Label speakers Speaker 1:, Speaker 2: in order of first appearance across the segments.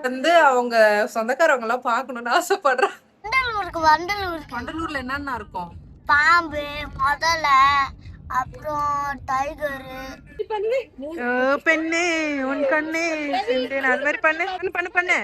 Speaker 1: வந்து அவங்க சொந்தக்காரவங்க எல்லாம் பாக்கணும்னு ஆசைப்படுறாங்க. வண்டலூர்ல என்னென்ன இருக்கும்?
Speaker 2: பாம்பு, முதலை, அப்புறம் டைகரு.
Speaker 1: பெண்ணே உன் கண்ணே அது மாதிரி பண்ணு பண்ணு பண்ணு.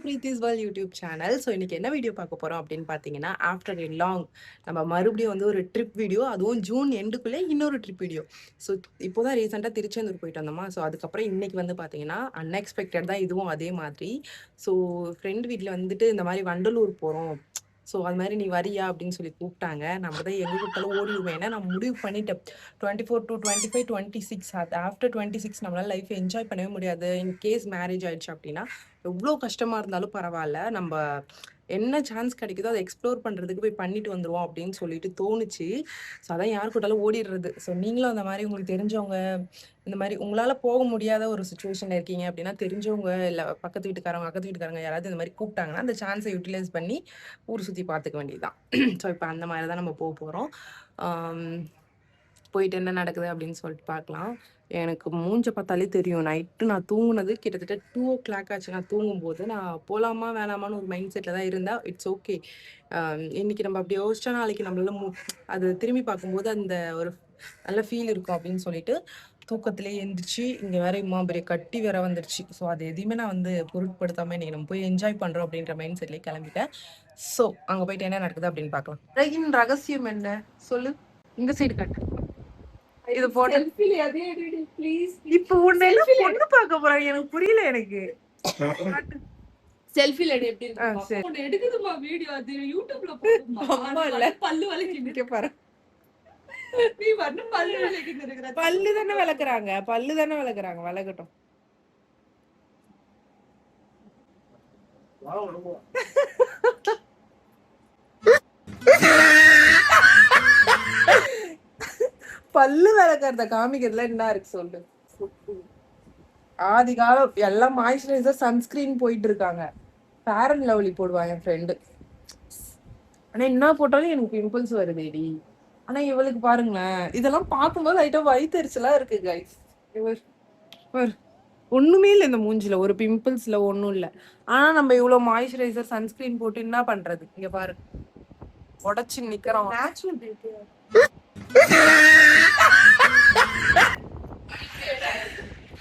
Speaker 1: Preethi's world YouTube channel. So இன்னைக்கு என்ன வீடியோ பார்க்க போகிறோம் அப்படின்னு பார்த்தீங்கன்னா, ஆஃப்டர் எ லாங் நம்ம மறுபடியும் வந்து ஒரு ட்ரிப் வீடியோ, அதுவும் ஜூன் எண்டுக்குள்ளே இன்னொரு ட்ரிப் வீடியோ. ஸோ இப்போ தான் ரீசெண்டாக திருச்செந்தூர் போயிட்டு வந்தோமா. ஸோ அதுக்கப்புறம் இன்னைக்கு வந்து பார்த்தீங்கன்னா அன்எக்ஸ்பெக்டட் தான் இதுவும் அதே மாதிரி. ஸோ ஃப்ரெண்ட் வீட்டில் வந்துட்டு இந்த மாதிரி வண்டலூர் போகிறோம், ஸோ அது மாதிரி நீ வரியா அப்படின்னு சொல்லி கூப்பிட்டாங்க. நம்ம தான் எங்கே கூப்பிட்டாலும் ஓடிடுவேன். ஏன்னா நான் முடிவு பண்ணிட்டேன் 24 to 25 26 அது ஆஃப்டர் 26 நம்மளால லைஃப் என்ஜாய் பண்ணவே முடியாது. இன் கேஸ் மேரேஜ் ஆயிடுச்சு அப்படின்னா எவ்வளோ கஷ்டமாக இருந்தாலும் பரவாயில்ல, நம்ம என்ன சான்ஸ் கிடைக்குதோ அதை எக்ஸ்ப்ளோர் பண்ணுறதுக்கு போய் பண்ணிட்டு வந்துடுவோம் அப்படின்னு சொல்லிட்டு தோணுச்சு. ஸோ அதான் யார் கூட்டாலும் ஓடிடுறது. ஸோ நீங்களும் அந்த மாதிரி உங்களுக்கு தெரிஞ்சவங்க இந்த மாதிரி உங்களால் போக முடியாத ஒரு சுச்சுவேஷனில் இருக்கீங்க அப்படின்னா, தெரிஞ்சவங்க இல்லை பக்கத்து வீட்டுக்காரங்க அக்கத்து வீட்டுக்காரங்க யாராவது இந்த மாதிரி கூப்பிட்டாங்கன்னா அந்த சான்ஸை யூட்டிலைஸ் பண்ணி ஊர் சுற்றி பார்த்துக்க வேண்டியதுதான். ஸோ இப்போ அந்த மாதிரி தான் நம்ம போக போகிறோம். போயிட்டு என்ன நடக்குது அப்படின்னு சொல்லிட்டு பார்க்கலாம். எனக்கு மூஞ்ச பார்த்தாலே தெரியும். நைட்டு நான் தூங்குனது கிட்டத்தட்ட 2 o'clock ஆச்சு. நான் தூங்கும்போது நான் போகலாமா வேணாமான்னு ஒரு மைண்ட் செட்டில் தான் இருந்தேன். இட்ஸ் ஓகே, இன்னைக்கு நம்ம அப்படி யோசிச்சா நாளைக்கு நம்மளால அது திரும்பி பார்க்கும்போது அந்த ஒரு நல்ல ஃபீல் இருக்கும் அப்படின்னு சொல்லிட்டு தூக்கத்திலே எழுந்திரிச்சு இங்கே வேற இம்மா பெரிய கட்டி வேற வந்துருச்சு. ஸோ அது எதையுமே நான் வந்து பொருட்படுத்தாமல் இன்னைக்கு நம்ம போய் என்ஜாய் பண்ணுறோம் அப்படின்ற மைண்ட் செட்லேயே கிளம்பிட்டேன். ஸோ அங்கே போயிட்டு என்ன நடக்குது அப்படின்னு பார்க்கலாம். அழகின் ரகசியம் என்ன சொல்லு, இந்த சைடு காட்டு. இது போட்டு இப்ப ஒண்ணு பொண்ணு பார்க்க போறாங்க, எனக்கு புரியல. எனக்கு
Speaker 3: செல்ஃபில எப்படி இருக்கு ஒன்னு எடுக்குதுமா வீடியோ, அது யூடியூப்ல போடுமா.
Speaker 1: அம்மா இல்ல
Speaker 3: பல்லு வளைக்கிட்டு
Speaker 1: பாரு,
Speaker 3: நீ வந்து பல்லு வளைக்கிட்டு இருக்கற.
Speaker 1: பல்லு தானே விளக்குறாங்க, விளக்கட்டும். பல்லு விளக்கறத காமிக்கிறதுல என்ன இருக்கு சொல்லு. ஆதி காலம் எல்லாம் மாய்ஸ்சரைசர் சன்ஸ்கிரீன் போயிட்டு இருக்காங்க. ஃபேர் அண்ட் லவ்லி போடுவான் என் ஃப்ரெண்டு. ஆனா என்ன போட்டாலும் எனக்கு பிம்பிள்ஸ் வருதேடி. ஆனா இவளுக்கு பாருங்களேன், இதெல்லாம் பார்க்கும்போது லைட்டா வயிற்றுச்சலா இருக்கு கைஸ். ஒண்ணுமே இல்லை இந்த மூஞ்சில, ஒரு பிம்பிள்ஸ்ல ஒண்ணும் இல்லை. ஆனா நம்ம இவ்வளவு மாய்ஸ்சரைசர் சன்ஸ்கிரீன் போட்டு என்ன பண்றது? இங்க பாரு, உடச்சு நிக்கிறோம். Natural beauty.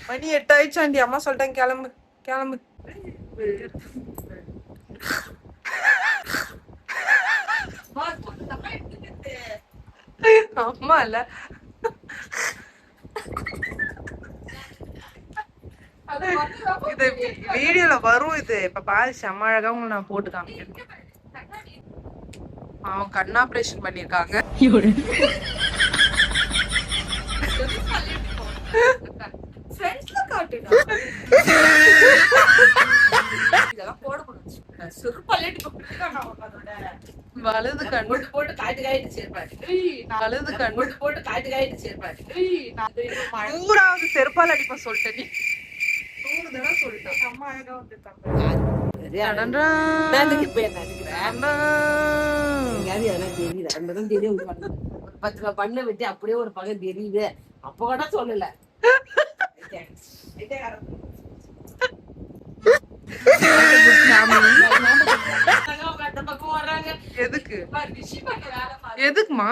Speaker 1: மணி 8 ஆயிடுச்சாண்டி. அம்மா சொல்லிட்டேன் கிளம்பு கிளம்பு. அம்மா இல்ல, இது வீடியோல வரும். இது இப்ப பாரு, செம்ம அழகா உங்களை நான் போட்டு காமிக்கிறேன். அவன் கண் ஆபரேஷன் பண்ணிருக்காங்க. வலது கண் போட்டு காட்டு காயிட்டு சேர்ப்பாரு. வலது கண் போட்டு காட்டு காயிட்டு சேர்ப்பாரு. 100வது செருப்பால் அடிப்ப சொல்லிட்டேன். நீ 100 தடவை சொல்லிட்டேன். அம்மா அழகா வந்துட்டாங்க.
Speaker 4: பண்ண விட்டு அப்படியே ஒரு பக்கம் தெரியுது. அப்ப கூட சொல்லல.
Speaker 1: எதுக்குமா?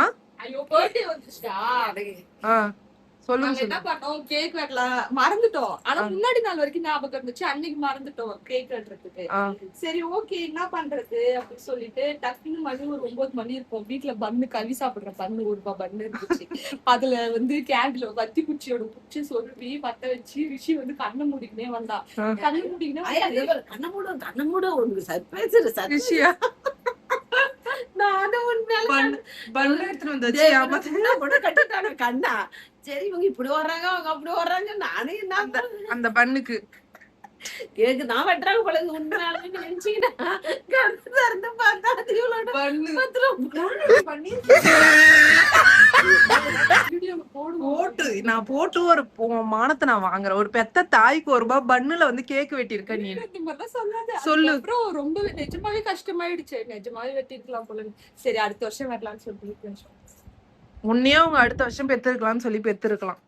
Speaker 1: சொல்லுங்க.
Speaker 3: என்ன பண்ணோம், கேக் வெட்டலாம் மறந்துட்டோம். ஆனா முன்னாடி நாள் வரைக்கும் ஞாபகம் இருந்துச்சு, அன்னைக்கு மறந்துட்டோம் கேக் வெட்டுறதுக்கு. சரி ஓகே என்ன பண்றது அப்படின்னு சொல்லிட்டு டக்குன்னு மணி ஒரு 9 மணி இருக்கும். வீட்டுல பண்ணு கவி சாப்பிடுற பண்ணு 1 ரூபாய் பண்ணு இருந்துச்சு. அதுல வந்து கேண்டில் வத்தி குச்சியோட குச்சி சொருப்பி பத்த வச்சு ரிஷி வந்து கண்ணை மூடிக்கினே வந்தா. கண்ணை மூட உனக்கு சர்ப்ரைஸ்
Speaker 4: கண்ணா. சரி இவங்க இப்படி வர்றாங்க அவங்க அப்படி வர்றாங்க. நானே என்ன
Speaker 1: அந்த பண்ணுக்கு
Speaker 4: கேக்கு நான் வெட்டுறாங்க போல இருக்கு உண்மையாலுமே நினைச்சீங்கன்னா கருத்து இருந்து பார்த்தா அது இவ்வளவு
Speaker 1: பண்ணு.
Speaker 4: 10
Speaker 1: போட்டு நான் போட்டு ஒரு மானத்தை நான் வாங்குறேன். ஒரு பெத்த தாய்க்கு ஒரு ரூபாய் பன்னுல வந்து கேக் வெட்டியிருக்க நீ.
Speaker 3: இந்த மாதிரிலாம் சொல்லாத.
Speaker 1: சொல்லு.
Speaker 3: அப்புறம் ரொம்ப நிஜமாவே கஷ்டமாயிடுச்சு. நிஜமாவே வெட்டிருக்கலாம் போல இருக்கு. சரி அடுத்த வருஷம் வரலாம்னு சொல்லிட்டு
Speaker 1: உன்னையே அவங்க அடுத்த வருஷம் பெத்திருக்கலாம்னு சொல்லி பெத்திருக்கலாம்.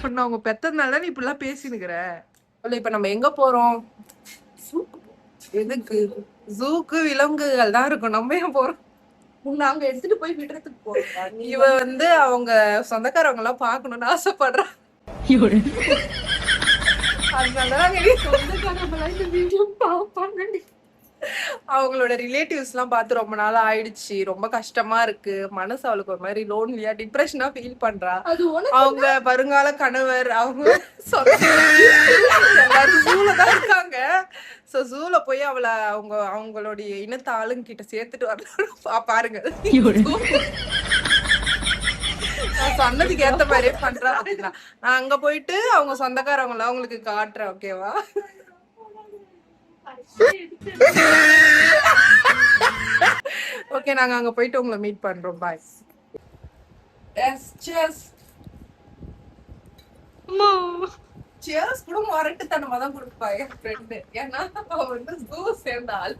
Speaker 1: உன்னை அவங்க பெத்ததுனால நீ இப்படிலாம் பேசினுக்கிற. இப்ப நம்ம எங்க போறோம்? எதுக்கு? ஜூக்கு விலங்குகள் தான் இருக்கும். நம்ம ஏன் போறோம்?
Speaker 3: நாங்க எடுத்துட்டு போய் விடுறதுக்கு போறோம்.
Speaker 1: இவ வந்து அவங்க சொந்தக்காரவங்க எல்லாம் பாக்கணும்னு ஆசைப்படுறா. அதனாலதான்
Speaker 3: சொந்தக்காரங்களாம் இந்த வீடியோ பாப்பாங்க.
Speaker 1: அவங்களோட ரிலேட்டிவ்ஸ் எல்லாம் பார்த்து ரொம்ப நாள் ஆயிடுச்சு. ரொம்ப கஷ்டமா இருக்கு. மனசு அவளுக்கு ஒரு மாதிரி லோன்லியா டிப்ரெஷனா ஃபீல் பண்றா.
Speaker 3: அது
Speaker 1: அவங்க வருங்கால கணவர் அவங்க எல்லாரும் ஜூல தான் இருக்காங்க. சோ ஜூல போய் அவளை அவங்களுடைய இனத்த ஆளுங்க கிட்ட சேர்த்துட்டு வரலாம் பாருங்க. நான் சொன்னதுக்கு ஏத்த மாதிரியே பண்றா. அப்படின்னா நான் அங்க போயிட்டு அவங்க சொந்தக்காரவங்கள அவங்களுக்கு காட்டுறேன். ஓகேவா? ஓகே நாங்க அங்க போயிட்டு உங்களை மீட் பண்றோம். பாய். சியர்ஸ் கூட மொரட்டுத்தனமா தான் கொடுப்பா என் ஃப்ரெண்டு. ஏன்னா அவ வந்து ஜூ சேர்ந்த ஆள்.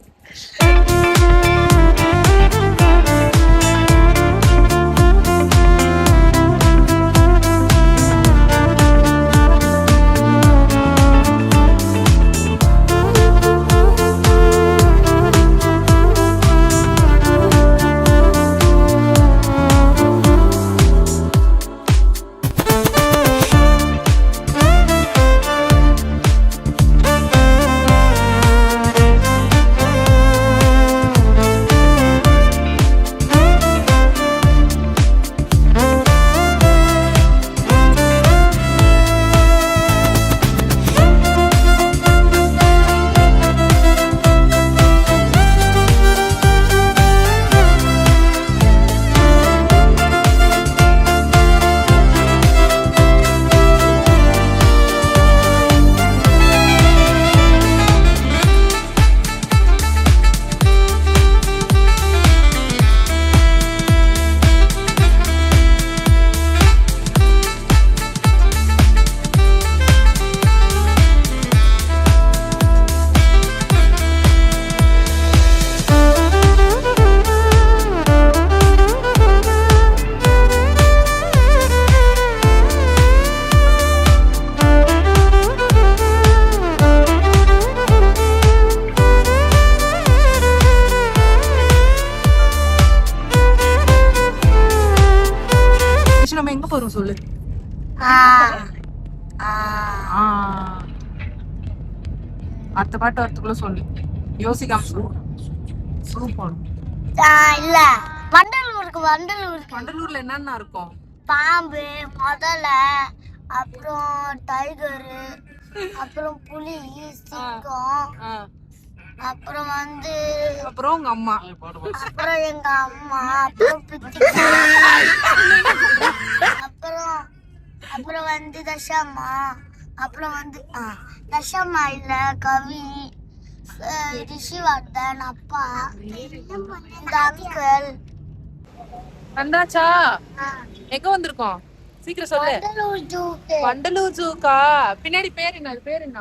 Speaker 1: நம்ம எங்க போறோம் சொல்லு. அடுத்த பாட்டு வரத்துக்குள்ள சொல்லு. யோசிக்காம சொல்லு. சூப்பர்.
Speaker 2: இல்ல வண்டலூருக்கு வண்டலூருக்கு
Speaker 1: வண்டலூர்ல என்னென்ன இருக்கும்?
Speaker 2: பாம்பு, முதலை, அப்புறம் டைகரு, அப்புறம் புலி, சிங்கம், அப்புறம் வந்து
Speaker 1: அப்புறம் உங்க அம்மா,
Speaker 2: அப்புறம் எங்க அம்மா, அப்புறம் பித்திக்கா, அப்புறம் அப்புறம் வந்து தசம்மா, அப்புறம் வந்து தசம்மா இல்ல கவி, ரிஷிவர்தன், அப்பா, இந்த அங்கிள்.
Speaker 1: வந்தாச்சா? எங்க வந்திருக்கோம்? சீக்கிரம் சொல்லு.
Speaker 2: வண்டலூர் ஜூக்கு.
Speaker 1: வண்டலூர் ஜூக்கா? பின்னாடி பேர் என்ன? அது பேர் என்ன?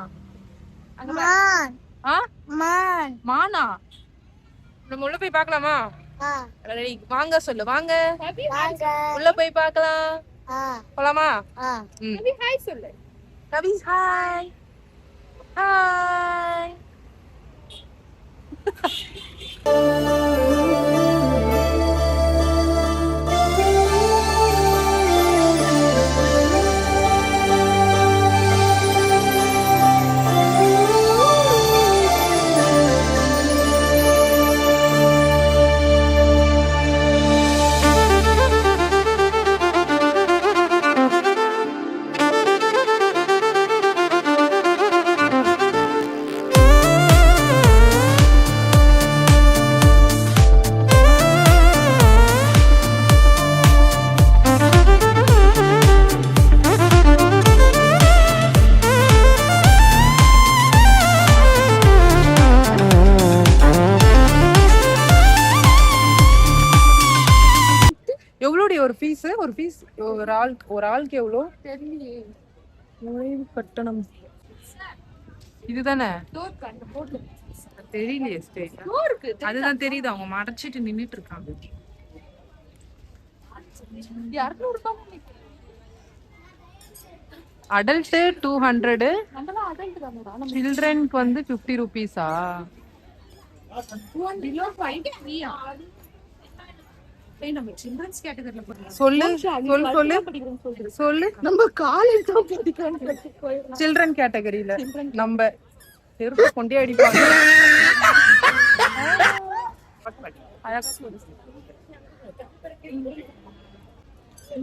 Speaker 2: மான். மான்.
Speaker 1: மானா? நம்ம உள்ள போய் பார்க்கலாமா? ரெடி வாங்க சொல்லு. வாங்க உள்ள போய் பார்க்கலாம். போலாமா?
Speaker 3: ஹாய் சொல்லு.
Speaker 1: கவி ஹாய். ஹாய். ஒரு ஆளுக்கு எவ்வளோ
Speaker 3: தெரியலையே.
Speaker 1: நுழைவு கட்டணம் இதுதானே
Speaker 3: டோருக்கு அந்த போர்ட்ல
Speaker 1: தெரியலையே ஸ்டேஜ்
Speaker 3: டோருக்கு
Speaker 1: அதுதான் தெரியுது அவங்க மறைச்சிட்டு நின்னுட்டு இருக்காங்க
Speaker 3: 200 ரூபாய்.
Speaker 1: அடல்ட் 200
Speaker 3: நம்மலாம் அடல்ட் தானடா. நம்ம
Speaker 1: சில்ட்ரனுக்கு வந்து 50 rupees-ஆ
Speaker 3: below 5 ஃப்ரீயா? நம்ம சில்ட்ரன்ஸ் கேட்டகரியில போறோம்.
Speaker 1: சொல்லு சொல்லு
Speaker 3: நம்ம காலேஜ் தான் படிக்கிறோம்.
Speaker 1: சில்ட்ரன் கேட்டகரியில நம்ம தெருப்பு கொண்டே அடிப்பாங்க அழகா சொல்லு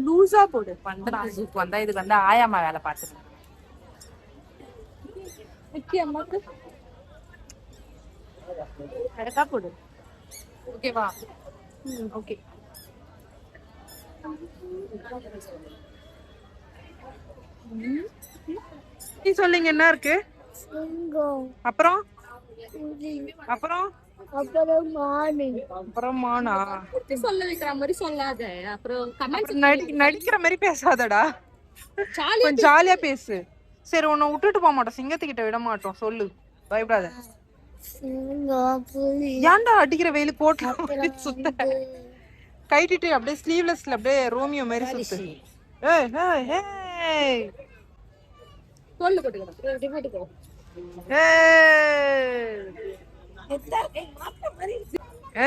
Speaker 3: லூசா போடு.
Speaker 1: பண்றாங்க வந்தா இதுக்கு வந்து ஆயாமா வேலை பார்த்துருக்கேன்
Speaker 3: முக்கியமாக்கு
Speaker 1: அழகா போடு ஓகேவா
Speaker 3: ஓகே.
Speaker 1: நீ சொல்லுங்க என்ன இருக்கு
Speaker 2: சிங்கம்
Speaker 1: அப்புறம்
Speaker 2: புலி
Speaker 1: அப்புறம்
Speaker 2: அப்புறம் மானு
Speaker 1: அப்புறம் மானா
Speaker 3: சொல்ல வைக்கிற மாதிரி சொல்லாத. அப்புறம் கமெண்ட்ஸ்
Speaker 1: நடிக்கிற மாதிரி பேசாதடா
Speaker 3: ஜாலியா
Speaker 1: கொஞ்சம் ஜாலியா பேசு சரி உன்னை விட்டுட்டு போக மாட்டோம் சிங்கத்துக்கிட்ட விட மாட்டோம் சொல்லு பயப்படாத
Speaker 2: சிங்கம் புலி
Speaker 1: ஏன்டா அடிக்கிற வெயிலு கோட்ல சுத்த கைட்டிட்டு அப்படியே ஸ்லீவ்லெஸ்ல அப்படியே ரோமியோ மாதிரி சுத்து ஏய் ஏய் ஏய்
Speaker 3: தோல்ல போட்டுக்கோ. ரெடி போட்டுக்கோ.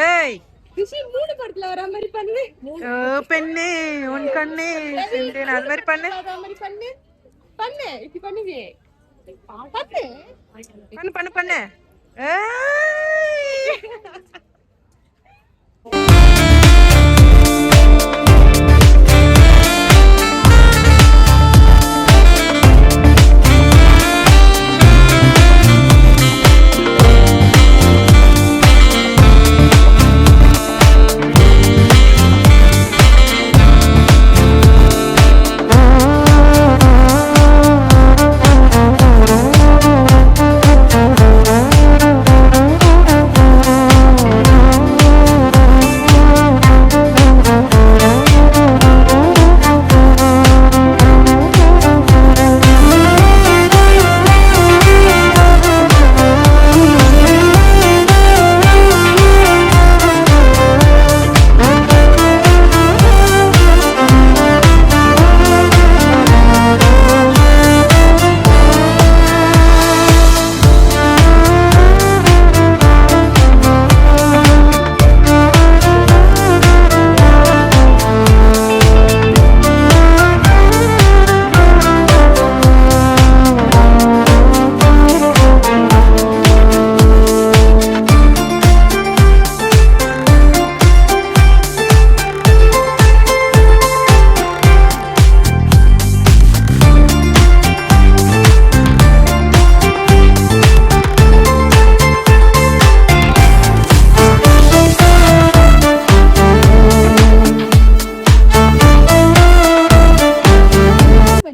Speaker 1: ஏய்
Speaker 3: கிஷி மூணு படத்துல வர மாதிரி பண்ணு.
Speaker 1: பெண்ணே உன் கண்ணே செந்தேன் அது மாதிரி பண்ணு
Speaker 3: வர மாதிரி பண்ணு. பண்ணு இப்படி பண்ணுவே. பண்ணு.
Speaker 1: பண்ணு பண்ணு பண்ணு ஏய்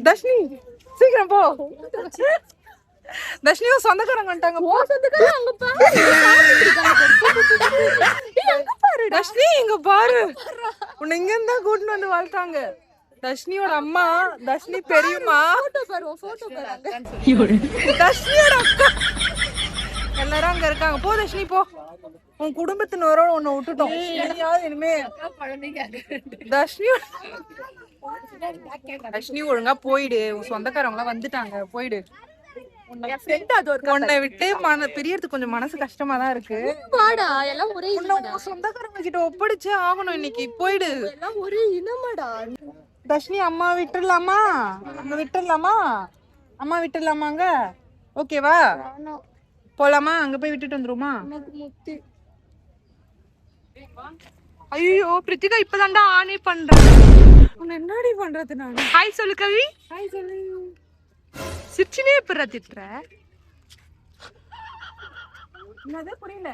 Speaker 1: தர்ஷினி சீக்கிரம் போ தர்ஷினியும் சொந்தக்காரங்க வந்துட்டாங்க போ
Speaker 3: சொந்தக்காரங்க அங்க பாரு.
Speaker 1: தர்ஷினி இங்க பாரு உன்னை இங்க இருந்தா கூட்டிட்டு வந்து வாழ்த்தாங்க தர்ஷினியோட அம்மா தர்ஷினி பெரியம்மா
Speaker 3: போட்டோ பாரு.
Speaker 1: தர்ஷினியோட அக்கா எல்லாரும் அங்க இருக்காங்க போ தர்ஷினி போ உன் குடும்பத்தினரோட உன்னை விட்டுட்டோம் நீயாவது இனிமே தர்ஷினி ஒழுங்கா போயிடு உன் சொந்தக்காரங்க எல்லாம் வந்துட்டாங்க போயிடு உன்னை விட்டு பிரியறதுக்கு கொஞ்சம் மனசு கஷ்டமா தான் இருக்கு
Speaker 3: பாடா எல்லாம் ஒரே
Speaker 1: உன் சொந்தக்காரங்க கிட்ட ஒப்படைச்சே ஆகணும் இன்னைக்கு போயிடு
Speaker 3: எல்லாம் ஒரே இனமாடா.
Speaker 1: தர்ஷினி அம்மா விட்டுடலாமா அங்க விட்டுடலாமா அம்மா விட்டுடலாமாங்க ஓகேவா போலாமா அங்க போய் விட்டுட்டு வந்துருமா
Speaker 3: முத்து
Speaker 1: ஐயோ பிரித்திகா இப்பதான்டா ஆனே பண்றேன் உன்னை என்னடி பண்றது நான் ஹாய் சொல்லு கவி
Speaker 3: ஹாய் சொல்லு.
Speaker 1: சிரிச்சினே எப்ப திட்டுற என்னது புரியல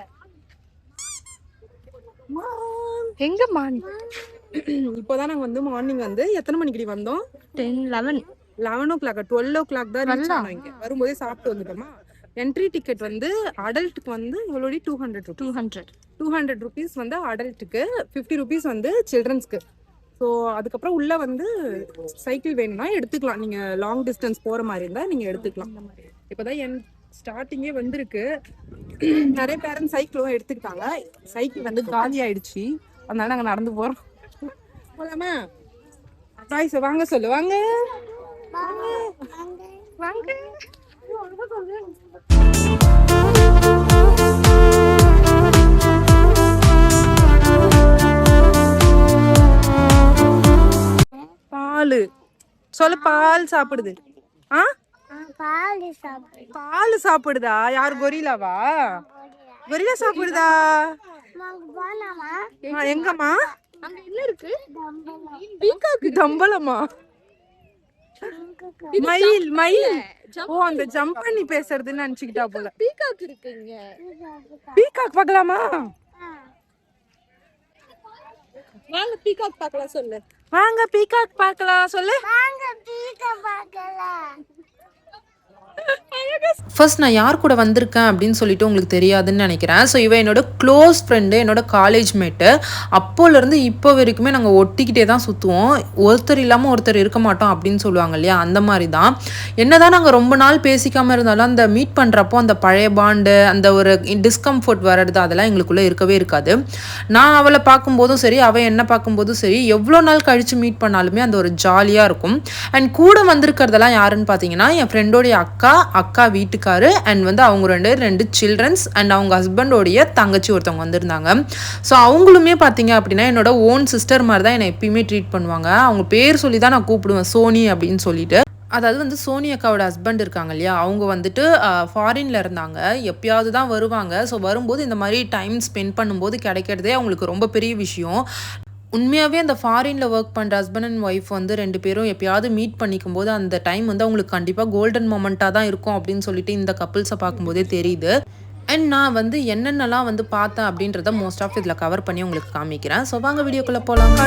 Speaker 1: எங்க மார்னிங் இப்போதான் நாங்க வந்து மார்னிங் வந்து எத்தனை மணிக்கு வந்தோம் 11 o'clock 12 o'clock தான் reach ஆனோம் இங்க வரும்போதே சாப்பிட்டு வந்துட்டோமா என்ட்ரி டிக்கெட் வந்து அடல்ட்டுக்கு வந்து இவ்வளோடி 200 rupees வந்து அடல்ட்டுக்கு 50 rupees வந்து சில்ட்ரன்ஸ்க்கு ஸோ அதுக்கப்புறம் உள்ள வந்து சைக்கிள் வேணும்னா எடுத்துக்கலாம். நீங்க லாங் டிஸ்டன்ஸ் போற மாதிரி இருந்தா நீங்க எடுத்துக்கலாம். இப்போதான் என் ஸ்டார்டிங்கே வந்திருக்கு. நிறைய பேரண்ட் சைக்கிளும் எடுத்துக்கிட்டாங்க. சைக்கிள் வந்து காலி ஆயிடுச்சு, அதனால நாங்க நடந்து போறோம். போலாமா? பாய்ஸ் வாங்க சொல்லு. வாங்க வாங்க. பால் சொல்லு. பால் சாப்பிடுது. ஆ
Speaker 2: பால் சாப்பிடு.
Speaker 1: பால் சாப்பிடுதா? யாரு? கொரிலாவா? கொரிலா சாப்பிடுதா?
Speaker 2: போலாமா?
Speaker 1: எங்கம்மா?
Speaker 3: அங்க என்ன இருக்கு?
Speaker 1: பீகாக்கு தம்பலமா? மயில் மயில். ஓ, அந்த ஜம்ப் பண்ணி பேசுறதுன்னு நினைச்சுக்கிட்டா போல.
Speaker 3: பீகாக் இருக்குங்க.
Speaker 1: பீகாக் பார்க்கலாமா?
Speaker 3: வாங்க பீகாக் பார்க்கலாம் சொல்லு.
Speaker 1: வாங்க பீகாக் பார்க்கலாம் சொல்லு.
Speaker 2: வாங்க பீக்க பார்க்கலாம்.
Speaker 5: ஃபர்ஸ்ட் நான் யார் கூட வந்திருக்கேன் அப்படின்னு சொல்லிட்டு உங்களுக்கு தெரியாதுன்னு நினைக்கிறேன். ஸோ இவன் என்னோட க்ளோஸ் ஃப்ரெண்டு, என்னோட காலேஜ் மேட்டு. அப்போலேருந்து இப்போ வரைக்குமே நாங்கள் ஒட்டிக்கிட்டே தான் சுற்றுவோம். ஒருத்தர் இல்லாமல் ஒருத்தர் இருக்க மாட்டோம் அப்படின்னு சொல்லுவாங்க இல்லையா, அந்த மாதிரி தான். என்ன தான் நாங்கள் ரொம்ப நாள் பேசிக்காமல் இருந்தாலும் அந்த மீட் பண்ணுறப்போ அந்த பழைய பாண்டு, அந்த ஒரு டிஸ்கம்ஃபர்ட் வர்றது, அதெல்லாம் எங்களுக்குள்ளே இருக்கவே இருக்காது. நான் அவளை பார்க்கும்போதும் சரி, அவள் என்ன பார்க்கும்போதும் சரி, எவ்வளோ நாள் கழித்து மீட் பண்ணாலுமே அந்த ஒரு ஜாலியாக இருக்கும். அண்ட் கூட வந்திருக்கிறதெல்லாம் யாருன்னு பார்த்தீங்கன்னா, என் ஃப்ரெண்டோடைய அக்கா வீட்டுக்காரு அண்ட் வந்து அவங்க ரெண்டு சில்ட்ரன்ஸ் அண்ட் அவங்க ஹஸ்பண்டோடைய தங்கச்சி ஒருத்தவங்க வந்திருந்தாங்க. ஸோ அவங்களுமே பார்த்தீங்க அப்படின்னா என்னோட ஓன் சிஸ்டர் மாதிரி தான் என்னை எப்பயுமே ட்ரீட் பண்ணுவாங்க. அவங்க பேர் சொல்லி தான் நான் கூப்பிடுவேன், சோனி அப்படின்னு சொல்லிட்டு. அதாவது வந்து சோனி அக்காவோட ஹஸ்பண்ட் இருக்காங்க இல்லையா, அவங்க வந்துட்டு ஃபாரின்ல இருந்தாங்க. எப்பயாவது தான் வருவாங்க. ஸோ வரும்போது இந்த மாதிரி டைம் ஸ்பெண்ட் பண்ணும்போது கிடைக்கிறதே அவங்களுக்கு ரொம்ப பெரிய விஷயம். உண்மையாகவே அந்த ஃபாரினில் ஒர்க் பண்ணுற ஹஸ்பண்ட் அண்ட் ஒய்ஃப் வந்து 2 பேரும் எப்பயாவது மீட் பண்ணிக்கும் போது அந்த டைம் வந்து அவங்களுக்கு கண்டிப்பாக கோல்டன் மொமெண்ட்டாக தான் இருக்கும் அப்படின்னு சொல்லிட்டு இந்த கப்புள்ஸை பார்க்கும்போதே தெரியுது. அண்ட் நான் வந்து என்னென்னலாம் வந்து பார்த்தேன் அப்படின்றத மோஸ்ட் ஆஃப் இதில் கவர் பண்ணி உங்களுக்கு காமிக்கிறேன். ஸோ வாங்க வீடியோக்குள்ளே போகலாம்.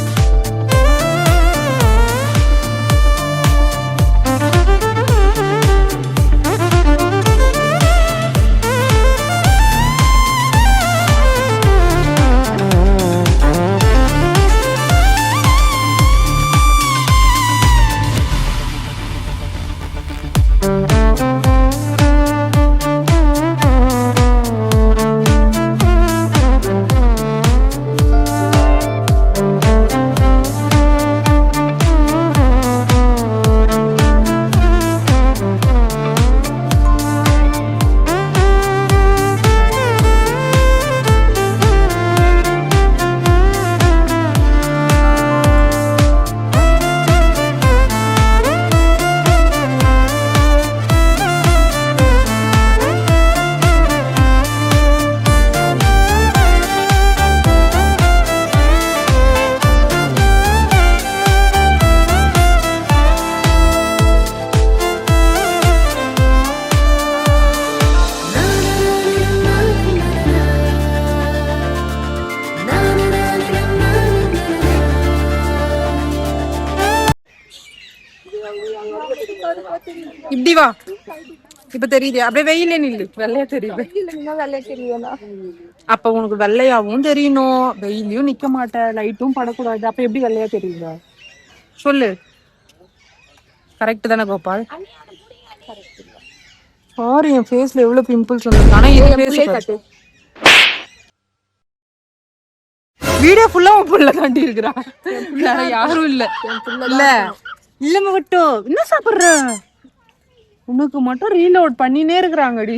Speaker 1: இப்படி வா. இப்ப தெரியுது. அப்படியே வெயிலே நில்லு. வெள்ளையா தெரியுது. அப்ப உனக்கு வெள்ளையாவும் தெரியணும், வெயிலையும் நிக்க மாட்டேன், லைட்டும் படக்கூடாது. அப்ப எப்படி வெள்ளையா தெரியுதா சொல்லு. கரெக்ட் தானே கோபால்? சாரி, என் ஃபேஸ்ல எவ்வளவு பிம்பிள்ஸ் வந்திருக்கு. ஆனா இது ஃபேஸ் வீடியோ ஃபுல்லா உன் புள்ள தாண்டி இருக்கிறா. வேற யாரும் இல்ல. இல்ல இல்ல மட்டும் என்ன சாப்பிடுற? உனக்கு மட்டும் ரீலோட் பண்ணினே இருக்கிறாங்கடி.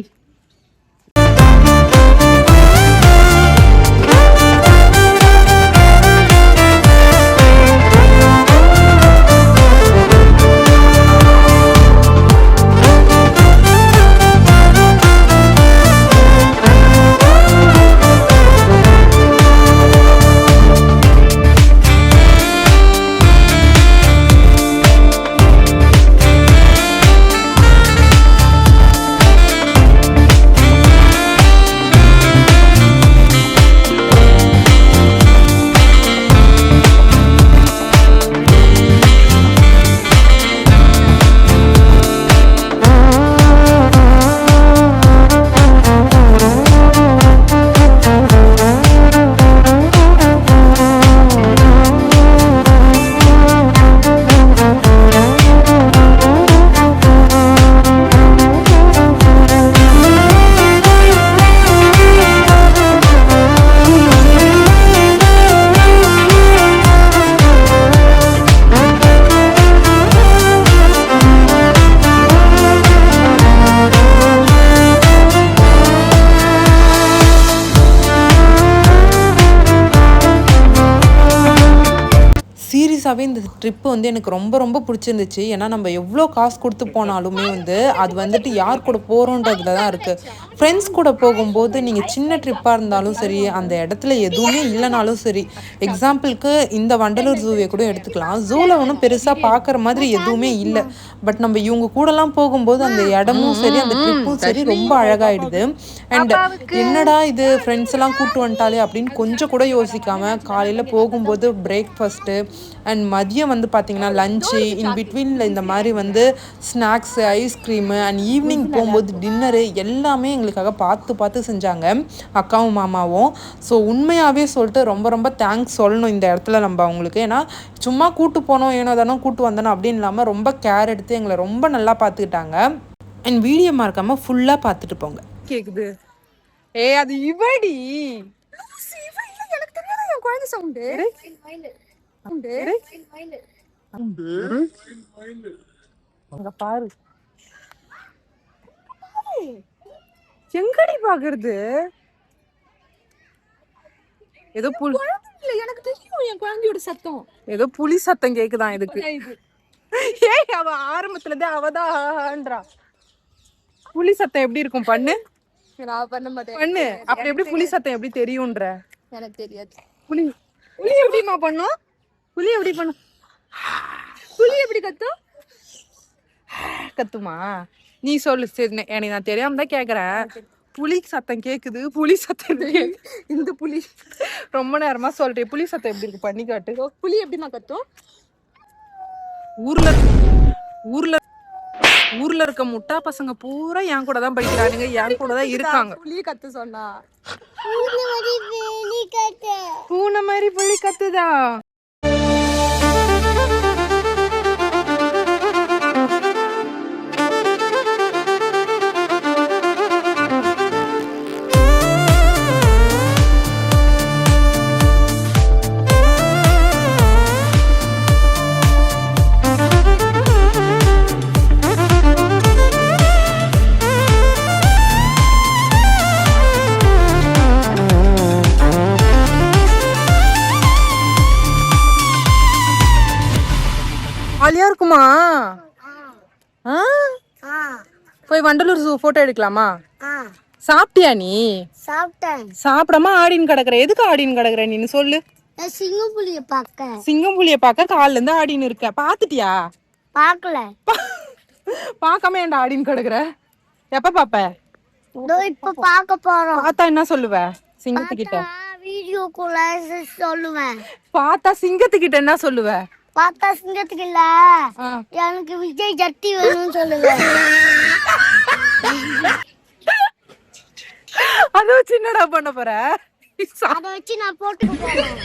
Speaker 5: சீரியஸாகவே இந்த ட்ரிப்பு வந்து எனக்கு ரொம்ப ரொம்ப பிடிச்சிருந்துச்சு. ஏன்னா நம்ம எவ்வளோ காசு கொடுத்து போனாலுமே வந்து அது வந்துட்டு யார் கூட போகிறோன்றதுல தான் இருக்குது. ஃப்ரெண்ட்ஸ் கூட போகும்போது நீங்கள் சின்ன ட்ரிப்பாக இருந்தாலும் சரி, அந்த இடத்துல எதுவுமே இல்லைனாலும் சரி, எக்ஸாம்பிளுக்கு இந்த வண்டலூர் ஜூவை கூட எடுத்துக்கலாம். ஜூவில் ஒன்றும் பெருசாக பார்க்குற மாதிரி எதுவுமே இல்லை. பட் நம்ம இவங்க கூடலாம் போகும்போது அந்த இடமும் சரி, அந்த ட்ரிப்பும் சரி ரொம்ப அழகாயிடுது. அண்ட் என்னடா இது ஃப்ரெண்ட்ஸ் எல்லாம் கூப்பிட்டு வந்துட்டாலே அப்படின்னு கொஞ்சம் கூட யோசிக்காமல் காலையில் போகும்போது பிரேக்ஃபாஸ்ட்டு அண்ட் மதியம் வந்து பார்த்திங்கன்னா லஞ்சு, இன் பிட்வீனில் இந்த மாதிரி வந்து ஸ்நாக்ஸு, ஐஸ்கிரீமு அண்ட் ஈவினிங் போகும்போது டின்னரு எல்லாமே எங்களுக்காக பார்த்து பார்த்து செஞ்சாங்க அக்காவும் மாமாவும். ஸோ உண்மையாகவே சொல்லிட்டு ரொம்ப ரொம்ப தேங்க்ஸ் சொல்லணும் இந்த இடத்துல நம்ம அவங்களுக்கு. ஏன்னா சும்மா கூட்டு போனோம் ஏனோ தானோ கூட்டு வந்தோம் அப்படின்னு இல்லாமல் ரொம்ப கேர் எடுத்து எங்களை ரொம்ப நல்லா பார்த்துக்கிட்டாங்க. அண்ட் வீடியோ மறக்காமல் ஃபுல்லாக பார்த்துட்டு போங்க.
Speaker 1: கேக்குது. அது இவடி. எனக்கு தெரியாத என் குழந்தை சவுண்டு. அங்க பாரு. எங்கடி பாக்குறது? ஏதோ புலி.
Speaker 3: எனக்கு தெரியும் என் குழந்தையோட சத்தம்.
Speaker 1: ஏதோ புலி சத்தம் கேக்குதான் இதுக்கு. ஏய் அவ ஆரம்பத்துல இருந்தே அவதான்றா. புலி சத்தம் எப்படி இருக்கும் பண்ணு.
Speaker 3: நான் பண்ண மாட்டேன்.
Speaker 1: பண்ணு. அப்படி எப்படி புலி சத்தம் எப்படி தெரியும்ன்ற?
Speaker 3: எனக்கு தெரியாது.
Speaker 1: புலி எப்படிமா பண்ணும்? புலி எப்படி பண்ணும்?
Speaker 3: புலி எப்படி கத்தும்?
Speaker 1: கத்துமா? நீ சொல்லு. சரி எனக்கு நான் தெரியாம தான் கேக்குறேன். புலி சத்தம் கேக்குது. புலி சத்தம் இந்த புலி ரொம்ப நேரமா சொல்றேன். புலி சத்தம் எப்படி இருக்கு பண்ணி காட்டு.
Speaker 3: புலி எப்படிமா கத்தும்?
Speaker 1: ஊர்ல ஊர்ல இருக்க முட்டா பசங்க பூரா என் கூட தான் படிக்கிறானுங்க, என் கூட தான் இருக்காங்க.
Speaker 3: புலி கத்து சொன்னா
Speaker 1: பூனை மாதிரி புலி கத்துதா? ஜாலியா இருக்குமா? போய் வண்டலூர் ஜூ போட்டோ எடுக்கலாமா? சாப்பிட்டியா நீ?
Speaker 2: சாப்பிட்டேன்.
Speaker 1: சாப்பிடாம ஆடின்னு கிடக்குற. எதுக்கு ஆடின்னு கிடக்குற நீ சொல்லு.
Speaker 2: சிங்கம் புலிய பார்க்க.
Speaker 1: சிங்கம் புலிய பார்க்க காலைல இருந்து ஆடின்னு இருக்க. பாத்துட்டியா?
Speaker 2: பார்க்கல.
Speaker 1: பார்க்காம ஏன்டா ஆடின்னு கிடக்குற? எப்ப பாப்ப?
Speaker 2: இப்ப பார்க்க போறோம்.
Speaker 1: பார்த்தா என்ன சொல்லுவ? சிங்கத்துக்கிட்ட
Speaker 2: வீடியோக்குள்ள சொல்லுவேன்.
Speaker 1: பார்த்தா சிங்கத்துக்கிட்ட என்ன சொல்லுவ?
Speaker 2: பார்த்தா சிங்கத்துக்கு இல்ல, எனக்கு விஜய் ஜட்டி வேணும்னு சொல்லுவேன்.
Speaker 1: அதை வச்சு என்னடா பண்ண போற?
Speaker 2: அதை வச்சு நான் போட்டுக்க போறேன்.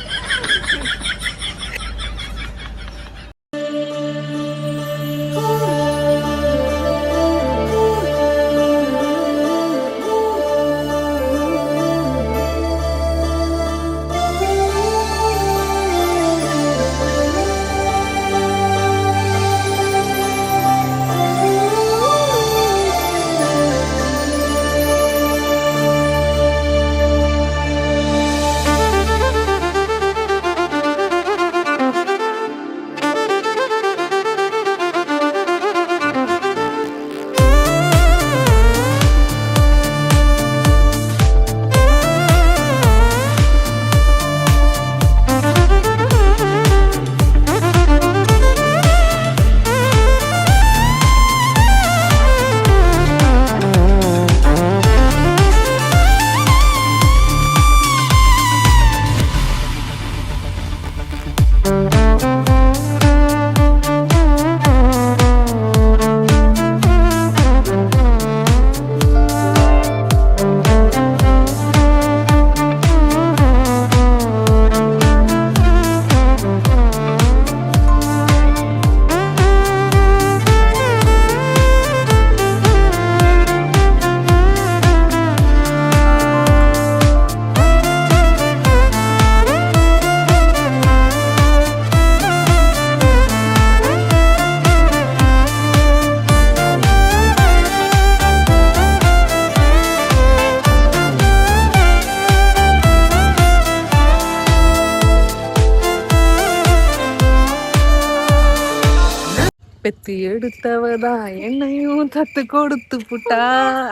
Speaker 1: தத்து எடுத்தவதான் என்னையும் தத்து கொடுத்து புட்டா.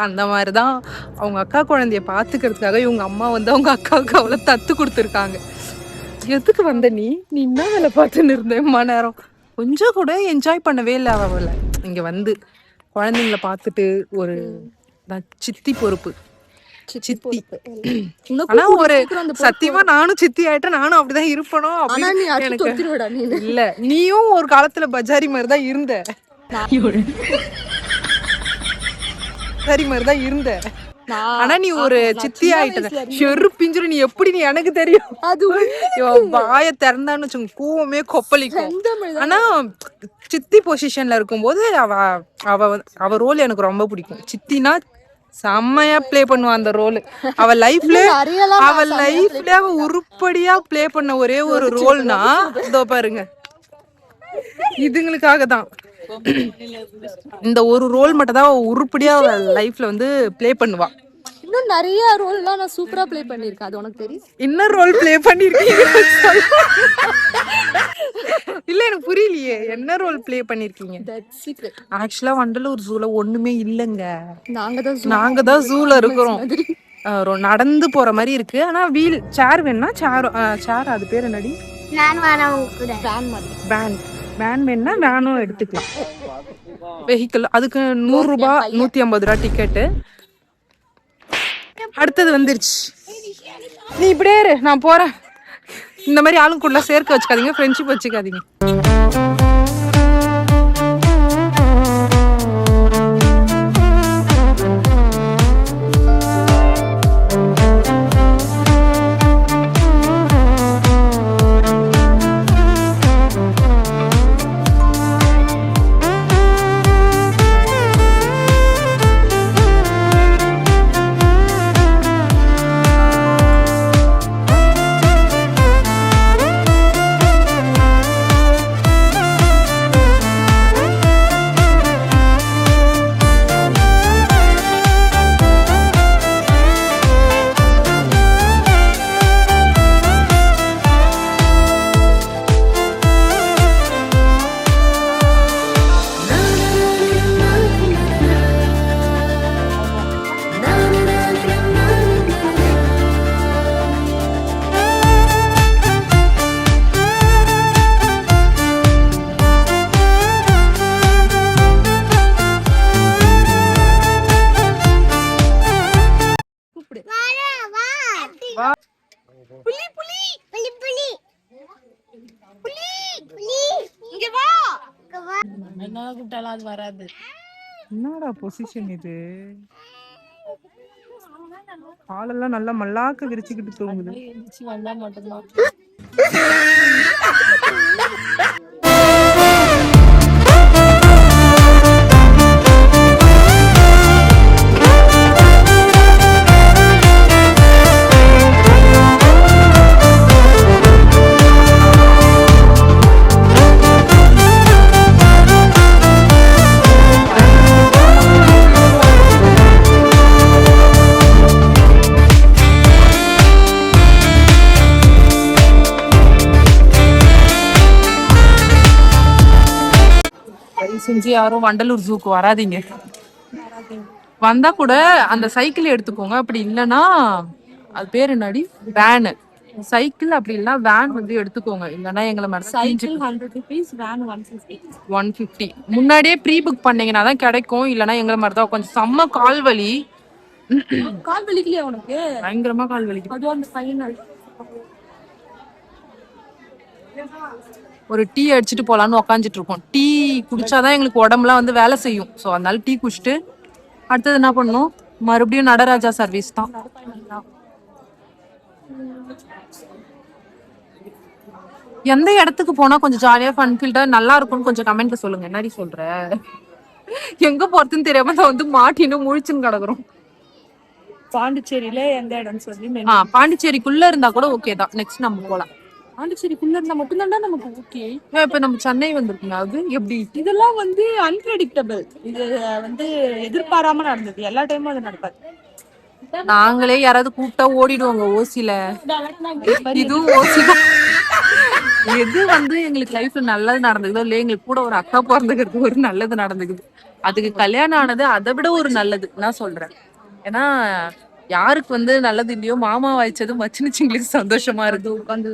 Speaker 1: அந்த மாதிரிதான் அவங்க அக்கா குழந்தைய பாத்துக்கிறதுக்காக இவங்க அம்மா வந்து அவங்க அக்காவுக்கு அவளை தத்து கொடுத்துருக்காங்க. எதுக்கு வந்த நீ என்ன வேலை பார்த்துன்னு இருந்தேம்மா நேரம்? கொஞ்சம் கூட என்ஜாய் பண்ணவே இல்லை அவளை. இங்க வந்து குழந்தைங்களை பார்த்துட்டு ஒரு சித்தி பொறுப்பு சித்தி. ஆனா ஒரு சத்தியமா நானும் சித்தி ஆயிட்டேன், நானும் அப்படிதான் இருப்பணும் அப்படின்னு எனக்கு இல்ல. நீயும் ஒரு காலத்துல பஜாரி மாதிரிதான் இருந்த, பஜாரி மாதிரிதான் இருந்த. ஆனா நீ ஒரு சித்தி ஆயிட்ட. செரு பிஞ்சிரு. நீ எப்படி நீ எனக்கு தெரியும். அது வாய திறந்தான்னு வச்சுங்க கூவமே கொப்பளிக்கும். ஆனா சித்தி பொசிஷன்ல இருக்கும்போது அவ ரோல் எனக்கு ரொம்ப பிடிக்கும். சித்தினா செம்மையா பிளே பண்ணுவா அந்த ரோல். அவ லைஃப்ல அவ உருப்படியா பிளே பண்ண ஒரே ஒரு ரோல்னா இதோ பாருங்க, இதுங்களுக்காக தான். இந்த ஒரு ரோல் மட்டும் தான் உருப்படியா லைஃப்ல வந்து பிளே பண்ணுவா.
Speaker 3: இன்னும் நிறைய ரோல்லாம் நான் சூப்பரா ப்ளே பண்ணிருக்கேன். அது உனக்கு தெரியும்?
Speaker 1: என்ன ரோல் ப்ளே பண்ணிருக்கீங்க? இல்ல எனக்கு புரியலையே, என்ன ரோல் ப்ளே பண்ணிருக்கீங்க? ஆக்சுவலா வண்டலூர் ஜூல ஒண்ணுமே இல்லங்க. நாங்க தான் ஜூல இருக்கிறோம். நடந்து போற மாதிரி இருக்கு. ஆனா வீல் சேர் வேணும்னா சேர் அது பேர் என்னடி? வேன் வேணும்னா வேனும் எடுத்துக்கலாம். வெஹிக்கிள் அதுக்கு 100 ரூபாய் 150 ரூபாய் டிக்கெட்டு. அடுத்தது வந்துருச்சு. நீ இப்படியே இரு, நான் போறேன். இந்த மாதிரி ஆளுங்க கூட சேர்க்க வச்சுக்காதீங்க, ஃப்ரெண்ட்ஷிப் வச்சுக்காதீங்க. என்னடா பொசிஷன் இது? காலெல்லாம் நல்லா மல்லாக்க விரிச்சுக்கிட்டு தூங்குது. வந்தா மட்டும்தான். செஞ்சு யாரும் வண்டலூர் ஜூக்கு வராதீங்க. வந்தா கூட அந்த சைக்கிள் எடுத்துக்கோங்க. அப்படி இல்லைன்னா அது பேர் என்னடி, வேனு. சைக்கிள் அப்படி இல்லைன்னா வேன் வந்து எடுத்துக்கோங்க. இல்லைன்னா எங்களை மாதிரி
Speaker 3: 100 rupees, வேன்
Speaker 1: 150. முன்னாடியே ப்ரீ புக் பண்ணீங்கன்னா தான் கிடைக்கும். இல்லைன்னா எங்களை மாதிரி தான் கொஞ்சம் செம்ம கால் வலி.
Speaker 3: கால் வலிக்கலையா உனக்கு?
Speaker 1: பயங்கரமா கால் வலிக்கு.
Speaker 3: அதுவும் அந்த ஃபைனல்
Speaker 1: ஒரு டீ அடிச்சுட்டு போலான்னு உக்காந்துட்டு இருக்கோம். டீ குடிச்சாதான் எங்களுக்கு உடம்புலாம் வந்து வேலை செய்யும். ஸோ அதனால டீ குடிச்சிட்டு அடுத்தது என்ன பண்ணணும், மறுபடியும் நடராஜா சர்வீஸ் தான். எந்த இடத்துக்கு போனா கொஞ்சம் ஜாலியா ஃபன் ஃபீல்டா நல்லா இருக்கும்னு கொஞ்சம் கமெண்ட்ல சொல்லுங்க. என்னடி சொல்ற? எங்க போறதுன்னு தெரியாம தான் வந்து மாட்டின்னு முழிச்சுன்னு கிடக்குறோம்.
Speaker 3: பாண்டிச்சேரியில எந்த இடம் சொல்லி?
Speaker 1: பாண்டிச்சேரிக்குள்ள இருந்தா கூட ஓகே தான். நெக்ஸ்ட் நம்ம போலாம்.
Speaker 3: பாண்டிச்சேரிக்குள்ள இருந்தா மட்டும்தான் நமக்கு ஓகே.
Speaker 1: இப்ப நம்ம சென்னை வந்திருக்கோங்க. அது எப்படி?
Speaker 3: இதெல்லாம் வந்து அன்பிரடிக்டபிள். இது வந்து எதிர்பாராம நடந்தது. எல்லா டைமும் அது நடக்காது.
Speaker 1: நாங்களே யாராவது கூப்பிட்டா ஓடிடுவாங்க ஓசில. இதுவும் ஓசி தான்.
Speaker 4: எது வந்து எங்களுக்கு லைஃப்ல நல்லது நடந்துக்குதோ இல்லையா, எங்களுக்கு கூட ஒரு அக்கா பிறந்துக்கிறது ஒரு நல்லது நடந்துக்குது. அதுக்கு கல்யாணம் ஆனது அதை விட ஒரு நல்லது நான் சொல்றேன். ஏன்னா யாருக்கு வந்து நல்லது இல்லையோ, மாமா வாய்ச்சது மச்சினிச்சிங்களுக்கு சந்தோஷமா இருக்கு. உட்காந்து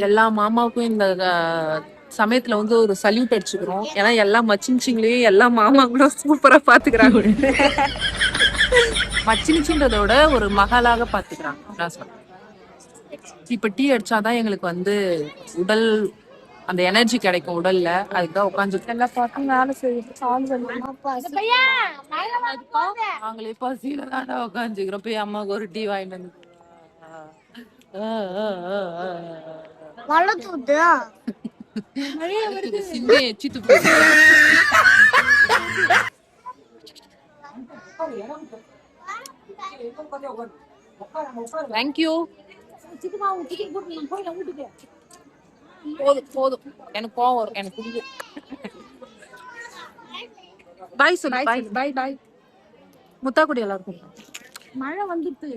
Speaker 4: எல்லா மாமாவுக்கும் இந்த சமயத்துல வந்து ஒரு சல்யூட் அடிச்சுக்கிறோம். ஏன்னா எல்லா மச்சினிச்சிங்களையும் எல்லா மாமாங்களும் சூப்பரா பாத்துக்கிறாங்க. மச்சினிச்சின்றத விட ஒரு மகளாக பாத்துக்கிறாங்க நான் சொல்றேன். இப்ப டீ அடிச்சாதான் எங்களுக்கு வந்து உடல் அந்த எனர்ஜி கிடைக்கும் உடல்ல. அதுதான் உட்காந்து எல்லா பாட்டும் வேலை செய்யும். நாங்களே பசியில தாண்டா உட்காந்துக்கிறோம். போய் அம்மாவுக்கு ஒரு டீ வாங்கிட்டு வந்து சிந்தைய எச்சிட்டு தேங்க்யூ. போதும் போதும், எனக்கு கோவம் வரும், எனக்கு பிடிக்கும். பாய் சொல்லு. பாய் பாய் பாய். முத்தாக்குடி எல்லாருக்கும் மழை வந்துட்டு.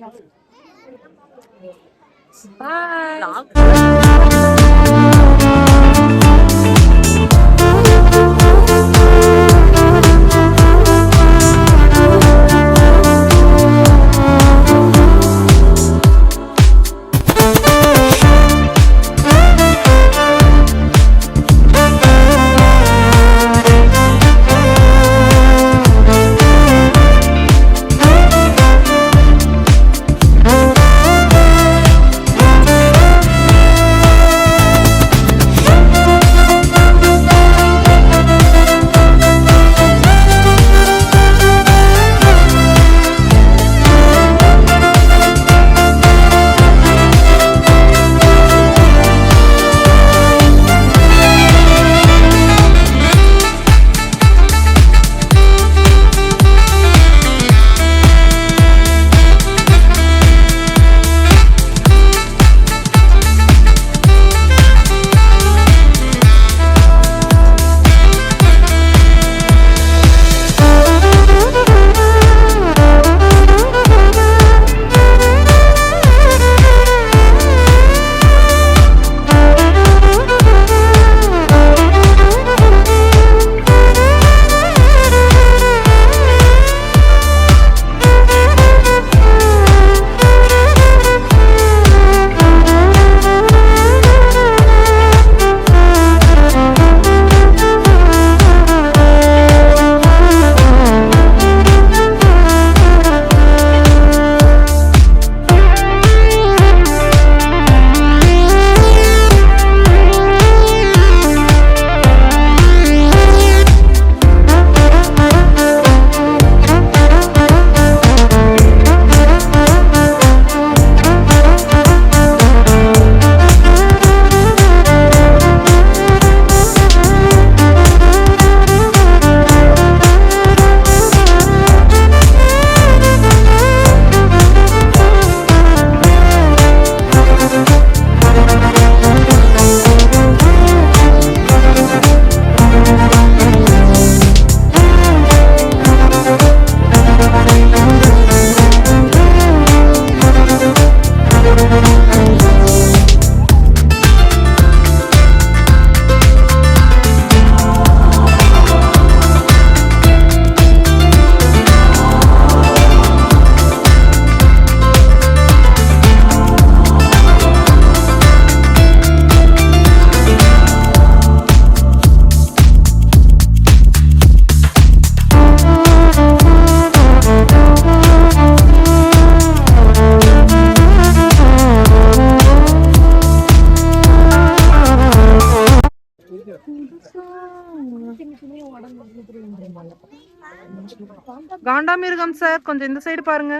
Speaker 5: காண்டாமிருகம் சார், கொஞ்சம் இந்த சைடு பாருங்க.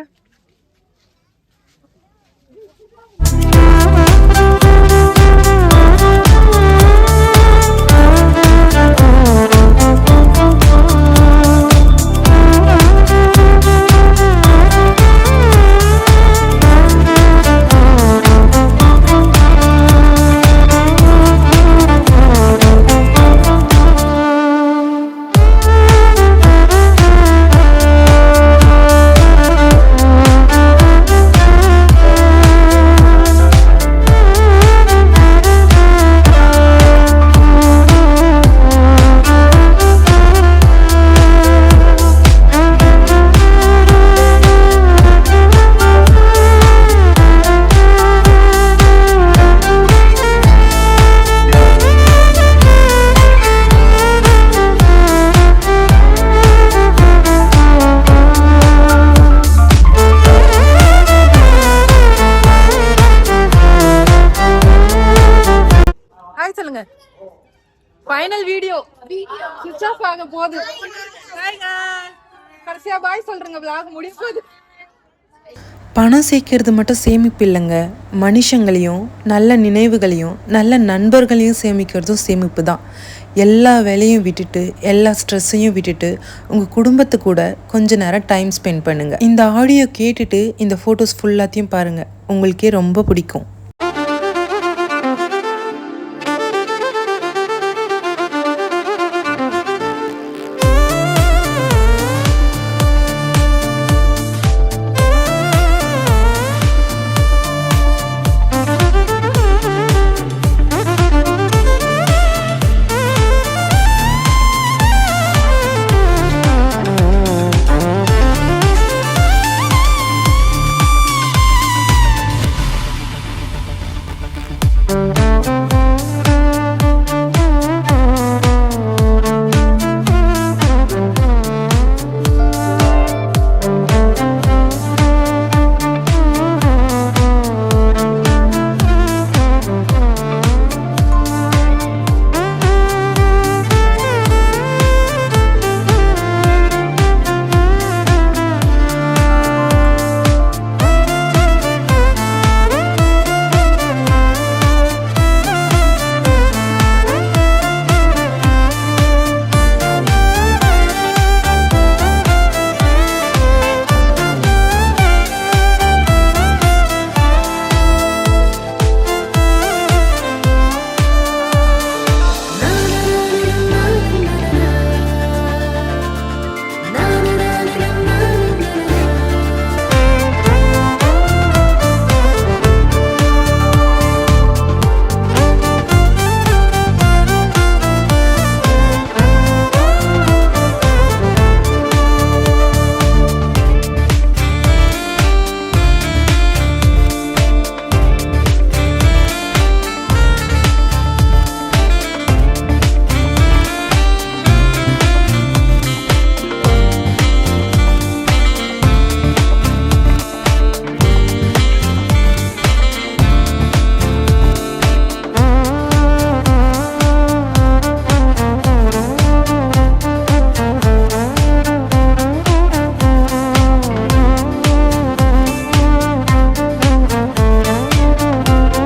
Speaker 4: ஃபைனல் வீடியோ ஸ்விட்ச் ஆஃப் ஆக போகுது. கடைசியா பாய் சொல்றேங்க, vlog முடிய போகுது.
Speaker 5: பணம் சேர்க்கறது மட்டும் சேமிப்பு இல்லைங்க, மனுஷங்களையும் நல்ல நினைவுகளையும் நல்ல நண்பர்களையும் சேமிக்கிறதும் சேமிப்பு தான். எல்லா வேலையும் விட்டுட்டு எல்லா ஸ்ட்ரெஸ்ஸையும் விட்டுட்டு உங்கள் குடும்பத்து கூட கொஞ்ச நேரம் டைம் ஸ்பெண்ட் பண்ணுங்கள். இந்த ஆடியோ கேட்டுட்டு இந்த ஃபோட்டோஸ் ஃபுல்லாத்தையும் பாருங்கள், உங்களுக்கே ரொம்ப பிடிக்கும்.